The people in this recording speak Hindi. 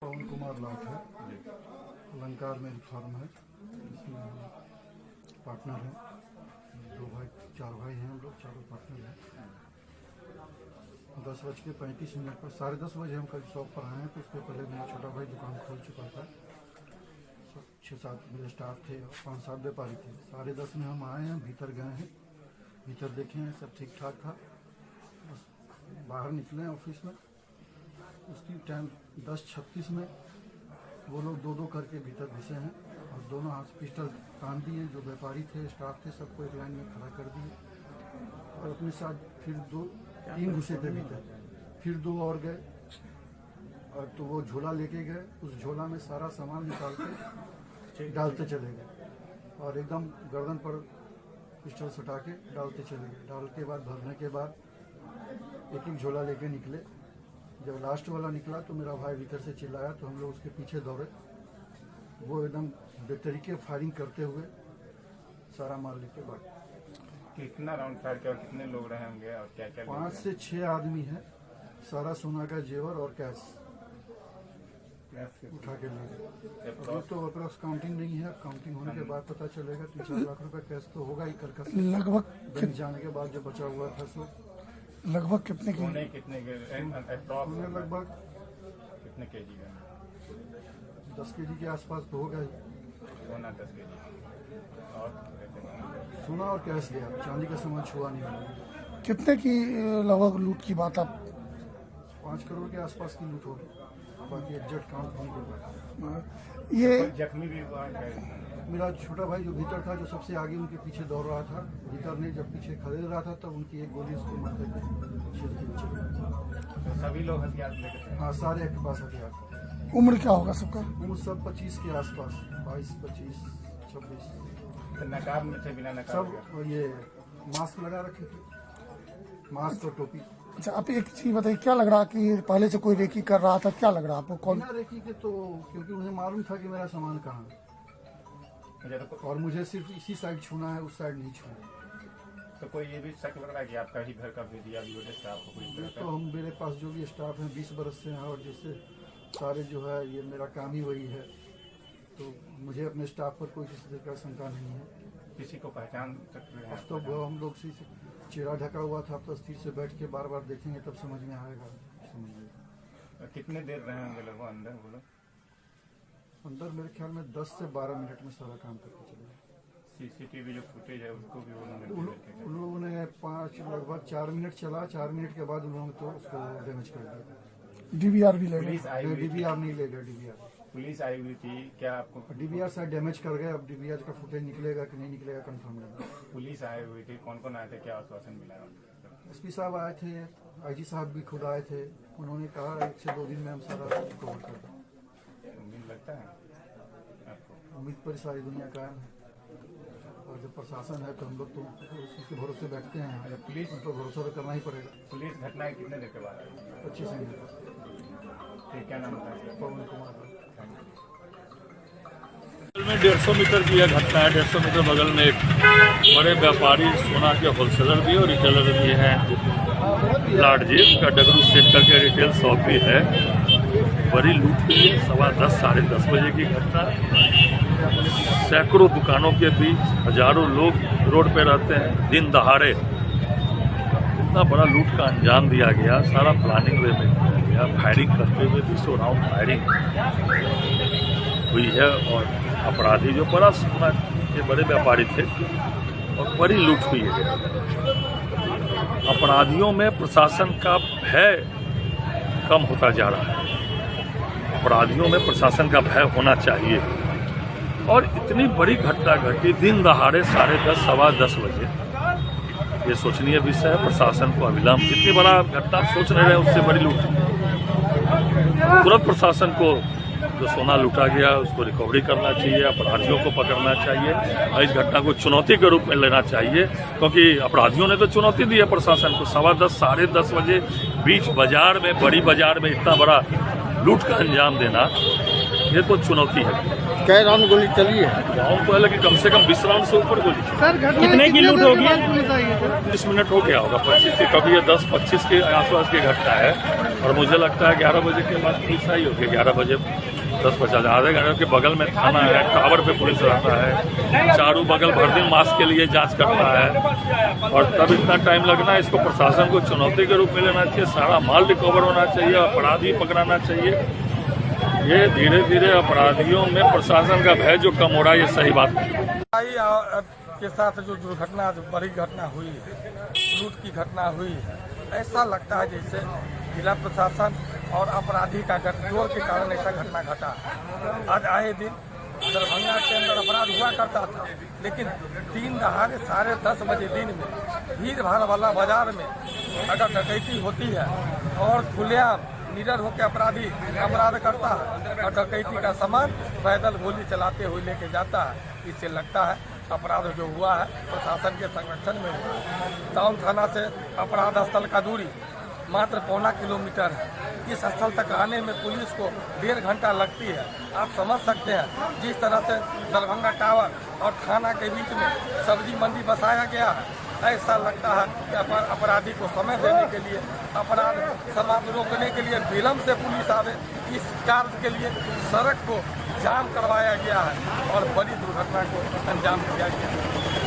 पवन कुमार लाट है। अलंकार मेरी फर्म है, इसमें हम पार्टनर हैं। चार भाई हैं, हम लोग चारों पार्टनर हैं। 10:35 पर 10:30 बजे हम कल शॉप पर आए हैं, तो उसके पहले मेरा छोटा भाई दुकान खोल चुका था। 6-7 मेरे स्टाफ थे और 5-7 व्यापारी थे। 10:30 में हम आए हैं, भीतर गए हैं, भीतर देखे हैं सब ठीक ठाक था। बस बाहर निकले हैं ऑफिस में, उसकी टाइम 10:36 में वो लोग दो करके भीतर घुसे हैं और दोनों हाथ पिस्टल तान दिए। जो व्यापारी थे, स्टाफ थे, सबको एक लाइन में खड़ा कर दिए और अपने साथ फिर 3 घुसे थे भीतर। फिर 2 और गए और तो वो झोला लेके गए। उस झोला में सारा सामान निकाल के डालते चले गए और एकदम गर्दन पर पिस्टल सटा के डालते चले गए। डाल के बाद भरने के बाद एक झोला लेके निकले। जब लास्ट वाला निकला तो मेरा भाई भीतर से चिल्लाया, तो हम लोग उसके पीछे दौड़े। वो एकदम बेतरीके फायरिंग करते हुए सारा माल लेके भाग। कितना राउंड फायर किया और कितने लोग रहे होंगे और क्या क्या? 5 से 6 आदमी हैं। सारा सोना का जेवर और कैश उठा के ले गए। अभी तो अप्रॉक्स काउंटिंग नहीं है, काउंटिंग होने के बाद पता चलेगा। 3-4 लाख रुपए कैश तो होगा ही कल का। लगभग बैंक जाने के बाद जो बचा हुआ था सो लगभग कितने की? सोने कितने के? लगभग कितने केजी का? 10 केजी के आसपास तो होगा ही। सोना 10 केजी और सोना और कैश गया, चांदी का सामान छुआ नहीं हुआ। कितने की लगभग लूट की बात आप? 5 करोड़ के आसपास की लूट होगी, बाकी एग्जैक्ट काउंट नहीं कर पाया। ये जख्मी भी हुआ है? मेरा छोटा भाई जो भीतर था, जो सबसे आगे उनके पीछे दौड़ रहा था, भीतर नहीं, जब पीछे खड़े रहा था तब उनकी एक गोली उसको माथे पे छेद के नीचे गई। तो सभी लोग हथियार लेके थे? हाँ, सारे के पास हथियार थे। उम्र क्या होगा सबका? उम्र सब 25 के आसपास, 22, 25, 26 तो नकाब में थे? बिना नकाब सब। के? और ये मास्क लगा रखे थे, मास्क और टोपी। अच्छा, आप एक चीज बताइए, क्या लग रहा कि पहले से कोई रेकी कर रहा था? क्या लग रहा आपको? कौन? बिना रेकी के तो, क्योंकि उन्हें मालूम था कि मेरा सामान कहाँ है और मुझे सिर्फ इसी साइड छूना है, उस साइड नहीं छूना। तो कोई ये भी शक लग रहा है कि आपका ही घर का भेजिया भी होते स्टाफ को? ये तो हम, मेरे पास जो भी स्टाफ है 20 बरस से हैं और जिससे सारे जो है, ये मेरा काम ही वही है। तो मुझे अपने स्टाफ पर कोई किसी तरह का शंका नहीं है। किसी को पहचान सकते हैं? अब तो हम लोग से चेहरा ढका हुआ था, अब तो स्थिर से बैठ के बार देखेंगे तब समझ में आएगा। कितने देर रहे होंगे लोग अंदर? बोलो। अंदर मेरे ख्याल में 10 से 12 मिनट में सारा काम करके चले। सीसीटीवी जो फुटेज है उसको भी उन लोगों ने लगभग 4 मिनट चला। 4 मिनट के बाद उन लोगों ने तो उसको डैमेज कर दिया। डीवीआर भी ले पुलिस आई हुई थी? डीवीआर नहीं ले गया। डीवीआर पुलिस आई हुई थी क्या आपको? डीवीआर शायद डैमेज कर गए। अब डीवीआर का फुटेज निकलेगा कि नहीं निकलेगा कंफर्म नहीं। पुलिस आई हुई थी? कौन कौन आए थे? क्या आश्वासन मिला? एसपी साहब आए थे, आईजी साहब भी खुद आए थे। उन्होंने कहा 1 से 2 दिन में हम सारा कवर कर दें। उम्मीद लगता है आपको? उम्मीद पर सारी दुनिया कायम है और जब प्रशासन है तो हम लोग तो उसके भरोसे बैठते हैं। पुलिस पर भरोसा तो करना ही पड़ेगा। पुलिस घटना कितने देर के बाद आई? 25 मिनट। ठीक, क्या नाम होता है? पवन कुमार। में 150 मीटर की यह घटना है। 150 मीटर बगल में एक बड़े व्यापारी सोना के होलसेलर भी और रिटेलर भी हैं, लाट जी का डगरू सेट करके रिटेल शॉप भी है। बड़ी लूट हुई है। 10:15 साढ़े 10 बजे की घटना। सैकड़ों दुकानों के बीच हजारों लोग रोड पे रहते हैं। दिन दहाड़े इतना बड़ा लूट का अंजाम दिया गया। सारा प्लानिंग वे में किया गया। फायरिंग करते हुए 20 राउंड फायरिंग हुई है और अपराधी जो बड़ा सोना के बड़े व्यापारी थे और बड़ी लूट हुई है। अपराधियों में प्रशासन का भय कम होता जा रहा है। अपराधियों में प्रशासन का भय होना चाहिए। और इतनी बड़ी घटना घटी दिन दहाड़े 10:30 10:15 बजे, ये सोचनीय विषय है। प्रशासन को अविलंब, इतनी बड़ा घटना सोच नहीं रहे, उससे बड़ी लूट। तुरंत प्रशासन को जो सोना लूटा गया उसको रिकवरी करना चाहिए, अपराधियों को पकड़ना चाहिए और इस घटना को चुनौती के रूप में लेना चाहिए, क्योंकि अपराधियों ने तो चुनौती दी है प्रशासन को। 10:15 साढ़े 10 बजे बीच बाजार में, बड़ी बाजार में इतना बड़ा लूट का अंजाम देना, ये तो चुनौती है। कै राउंड गोली चली है? गाँव को है लेकिन कम से कम 20 राउंड से ऊपर गोली चली। कितने की लूट होगी? 20 मिनट हो गया होगा 25 के, कभी ये 10-25 के आसपास की घटना है और मुझे लगता है 11 बजे के बाद पुलिस आई होगी। 11 बजे 10-50 आधे घंटे के बगल में थाना है, टावर पे पुलिस रहता है, चारों बगल भर दिन मास्क के लिए जांच करता है और तब इतना टाइम लगना है। इसको प्रशासन को चुनौती के रूप में लेना चाहिए, सारा माल रिकवर होना चाहिए, अपराधी पकड़ाना चाहिए। ये धीरे धीरे अपराधियों में प्रशासन का भय जो कम हो रहा है, ये सही बात है। के साथ जो दुर्घटना, जो बड़ी घटना हुई, लूट की घटना हुई, ऐसा लगता है जैसे जिला प्रशासन और अपराधी का गठजोड़ के कारण ऐसा घटना घटा। आज आए दिन दरभंगा के अंदर अपराध हुआ करता था, लेकिन 3 दहाड़े 10:30 बजे दिन में भीड़ भाड़ वाला बाजार में अगर डकैती होती है और खुलेआम निडर होकर अपराधी अपराध करता है और डकैती का सामान पैदल गोली चलाते हुए लेके जाता है, इससे लगता है अपराध जो हुआ है प्रशासन के संरक्षण में हुआ है। टाउन थाना से अपराध स्थल का दूरी मात्र 1.25 किलोमीटर है। इस स्थल तक आने में पुलिस को 1.5 घंटा लगती है। आप समझ सकते हैं जिस तरह से दरभंगा टावर और थाना के बीच में सब्जी मंडी बसाया गया है, ऐसा लगता है कि अपराधी को समय देने के लिए, अपराध समाप्त रोकने के लिए विलम्ब से पुलिस आवे, इस कार्य के लिए सड़क को जाम करवाया गया है और बड़ी दुर्घटना को अंजाम दिया गया है।